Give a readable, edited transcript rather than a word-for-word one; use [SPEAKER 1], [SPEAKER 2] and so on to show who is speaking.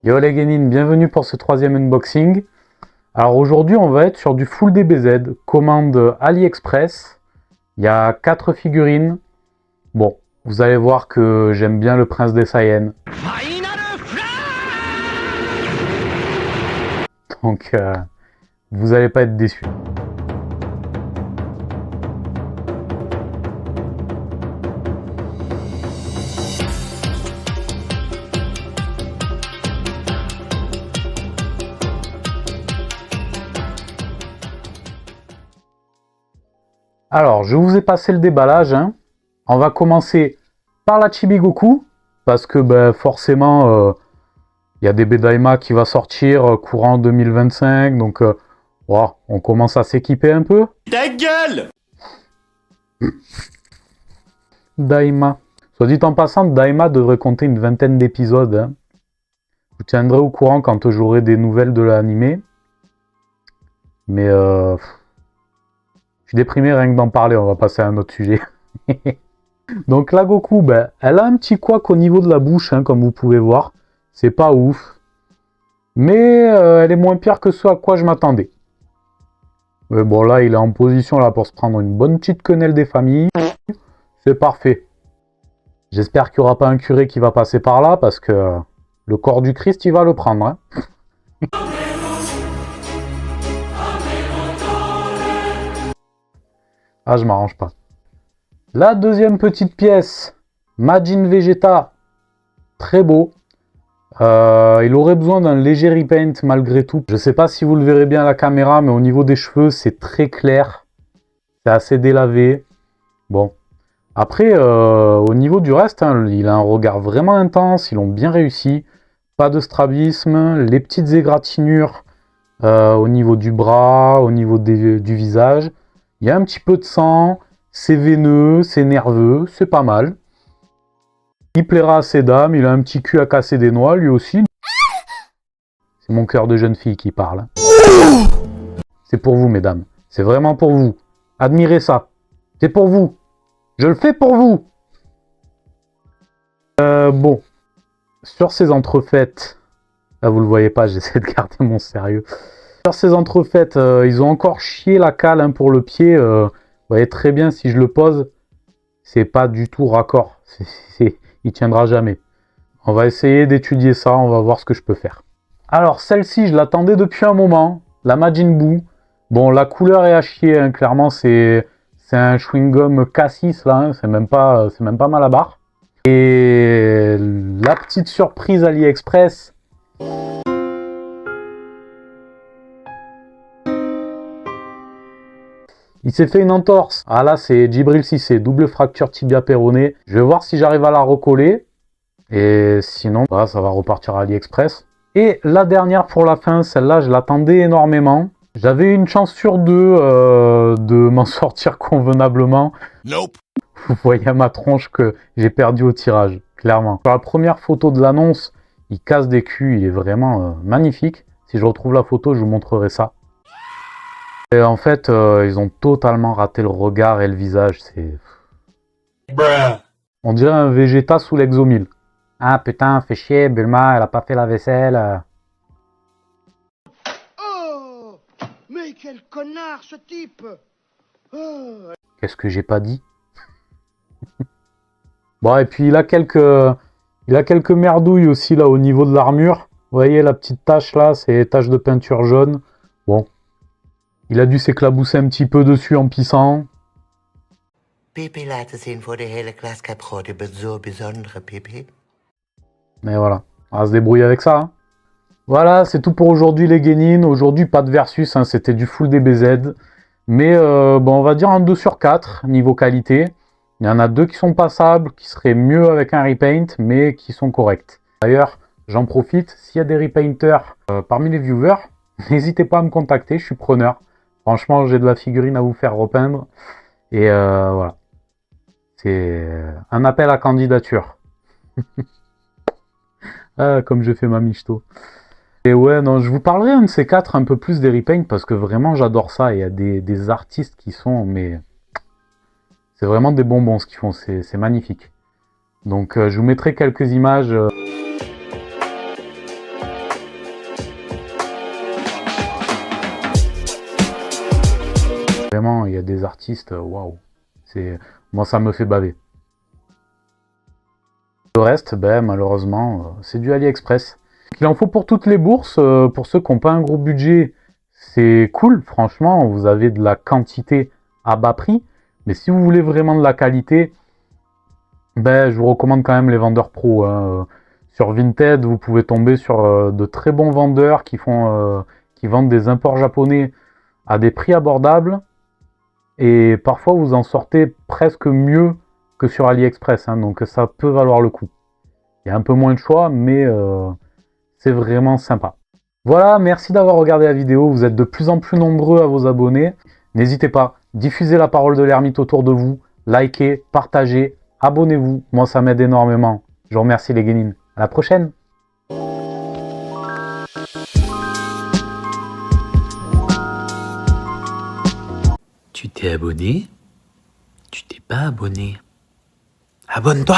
[SPEAKER 1] Yo les Genin, bienvenue pour ce troisième unboxing. Alors aujourd'hui on va être sur du full DBZ, commande AliExpress. Il y a 4 figurines. Bon, vous allez voir que j'aime bien le prince des Saiyans. Donc vous allez pas être déçus. Alors, je vous ai passé le déballage. On va commencer par la Chibi Goku, parce que forcément, il y a des Daima qui va sortir courant 2025, donc on commence à s'équiper un peu.
[SPEAKER 2] Ta gueule!
[SPEAKER 1] Daima. Soit dit en passant, Daima devrait compter une vingtaine d'épisodes. Je vous tiendrai au courant quand j'aurai des nouvelles de l'animé. Mais je suis déprimé rien que d'en parler, on va passer à un autre sujet. Donc la Goku, elle a un petit couac au niveau de la bouche, comme vous pouvez voir. C'est pas ouf. Mais elle est moins pire que ce à quoi je m'attendais. Mais bon, là, il est en position là pour se prendre une bonne petite quenelle des familles. C'est parfait. J'espère qu'il n'y aura pas un curé qui va passer par là, parce que le corps du Christ, il va le prendre. Ah, je m'arrange pas. La deuxième petite pièce, Majin Vegeta, très beau. Il aurait besoin d'un léger repaint malgré tout. Je sais pas si vous le verrez bien à la caméra, mais au niveau des cheveux, c'est très clair. C'est assez délavé. Bon. Après, au niveau du reste, il a un regard vraiment intense, ils l'ont bien réussi. Pas de strabisme, les petites égratignures au niveau du bras, au niveau du visage. Il y a un petit peu de sang, c'est veineux, c'est nerveux, c'est pas mal. Il plaira à ces dames, il a un petit cul à casser des noix, lui aussi. C'est mon cœur de jeune fille qui parle. C'est pour vous, mesdames. C'est vraiment pour vous. Admirez ça. C'est pour vous. Je le fais pour vous. Bon. Sur ces entrefaites... Là, vous le voyez pas, j'essaie de garder mon sérieux. Sur ces entrefaites, ils ont encore chié la cale pour le pied. Vous voyez très bien, si je le pose, c'est pas du tout raccord. Il tiendra jamais. On va essayer d'étudier ça, on va voir ce que je peux faire. Alors, celle-ci, je l'attendais depuis un moment. La Majin Buu. Bon, la couleur est à chier, clairement, c'est un chewing-gum Cassis, là. C'est même pas Malabar. Et la petite surprise AliExpress... Il s'est fait une entorse. Ah là, c'est Djibril Cissé, double fracture tibia péroné. Je vais voir si j'arrive à la recoller. Et sinon, ça va repartir à AliExpress. Et la dernière pour la fin, celle-là, je l'attendais énormément. J'avais une chance sur deux de m'en sortir convenablement.
[SPEAKER 2] Nope.
[SPEAKER 1] Vous voyez à ma tronche que j'ai perdu au tirage, clairement. Sur la première photo de l'annonce, il casse des culs, il est vraiment magnifique. Si je retrouve la photo, je vous montrerai ça. Et en fait, ils ont totalement raté le regard et le visage. C'est... On dirait un Vegeta sous l'exomile. Ah putain, fait chier, Bulma, elle a pas fait la vaisselle.
[SPEAKER 3] Oh, mais quel connard ce type! Oh.
[SPEAKER 1] Qu'est-ce que j'ai pas dit? Bon, et puis il a quelques merdouilles aussi là au niveau de l'armure. Vous voyez la petite tache là, c'est tache de peinture jaune. Bon. Il a dû s'éclabousser un petit peu dessus en pissant. Mais voilà, on va se débrouiller avec ça. Voilà, c'est tout pour aujourd'hui les Genin. Aujourd'hui, pas de versus, c'était du full DBZ. Mais on va dire un 2 sur 4 niveau qualité. Il y en a 2 qui sont passables, qui seraient mieux avec un repaint, mais qui sont corrects. D'ailleurs, j'en profite, s'il y a des repainters parmi les viewers, n'hésitez pas à me contacter, je suis preneur. Franchement, j'ai de la figurine à vous faire repeindre. Et voilà. C'est un appel à candidature. Ah, comme je fais ma michto. Et ouais, non, je vous parlerai un de ces 4 un peu plus des repaints parce que vraiment j'adore ça. Il y a des artistes qui sont, mais c'est vraiment des bonbons ce qu'ils font, c'est magnifique. Donc je vous mettrai quelques images. il y a des artistes, waouh. Moi, ça me fait baver. Le reste, ben, malheureusement, c'est du AliExpress. Il en faut pour toutes les bourses. Pour ceux qui n'ont pas un gros budget, c'est cool. Franchement, vous avez de la quantité à bas prix. Mais si vous voulez vraiment de la qualité, ben, je vous recommande quand même les vendeurs pro. Hein. Sur Vinted, vous pouvez tomber sur de très bons vendeurs qui vendent des imports japonais à des prix abordables. Et parfois, vous en sortez presque mieux que sur AliExpress. Hein, donc, ça peut valoir le coup. Il y a un peu moins de choix, mais c'est vraiment sympa. Voilà, merci d'avoir regardé la vidéo. Vous êtes de plus en plus nombreux à vous abonner. N'hésitez pas, diffusez la parole de l'ermite autour de vous. Likez, partagez, abonnez-vous. Moi, ça m'aide énormément. Je vous remercie les guénines. À la prochaine.
[SPEAKER 2] Tu t'es abonné? Tu t'es pas abonné? Abonne-toi!